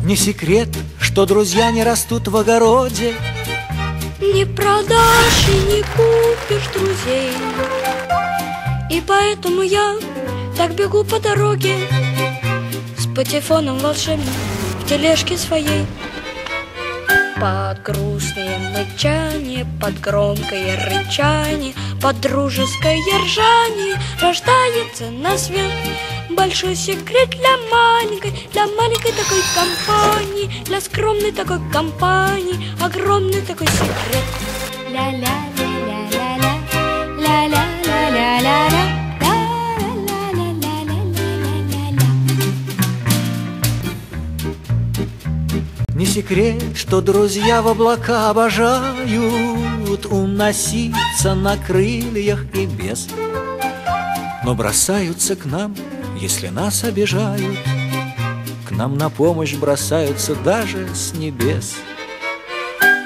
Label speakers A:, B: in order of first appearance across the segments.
A: Не секрет, что друзья не растут в огороде.
B: Не продашь и не купишь друзей. И поэтому я так бегу по дороге с патефоном волшебным в тележке своей. Под грустное мычание, под громкое рычание, под дружеское ржание рождается на свет большой секрет для маленькой такой компании, для скромной такой компании, огромный такой секрет. Ля-ля-ля-ля-ля-ля, ля-ля-ля-ля-ля-ля.
A: Не секрет, что друзья в облака обожают уноситься на крыльях и без, но бросаются к нам, если нас обижают. К нам на помощь бросаются даже с небес.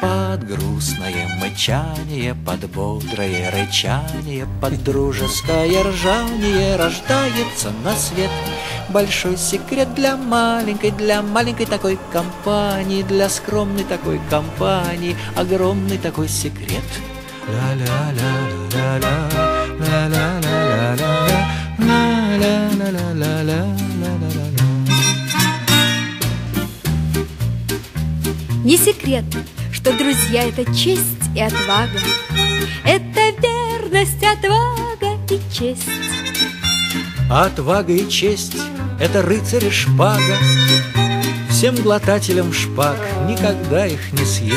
A: Под грустное мычание, под бодрое рычание, под дружеское ржание рождается на свет большой секрет для маленькой такой компании, для скромной такой компании, огромный такой секрет.
C: Не секрет, что друзья — это честь и отвага, это верность, отвага и честь.
A: Отвага и честь — это рыцарь и шпага. Всем глотателям шпаг никогда их не съесть.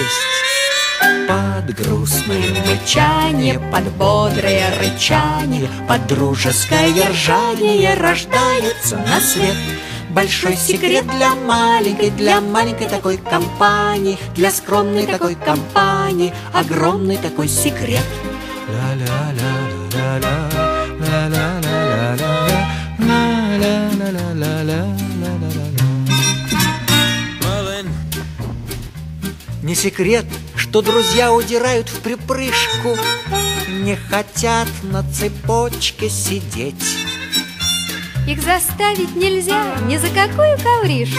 A: Под грустное мычание, под бодрое рычание, под дружеское ржание рождается на свет большой секрет для маленькой такой компании, для скромной такой компании, огромный такой секрет. Не секрет, что друзья удирают в припрыжку, не хотят на цепочке сидеть.
C: Их заставить нельзя ни за какую ковришку,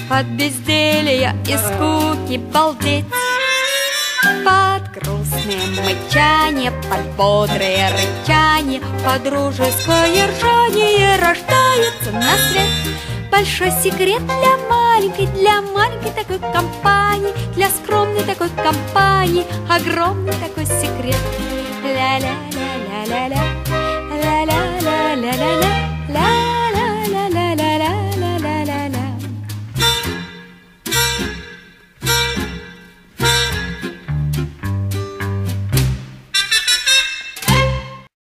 C: под безделья и скуки балдеть. Под грустное мычание, под бодрое рычание, под дружеское ржание рождается на свет большой секрет для маленькой такой компании, для скромной такой компании, огромный такой секрет. Ля-ля-ля-ля-ля-ля, ля-ля-ля-ля-ля-ля.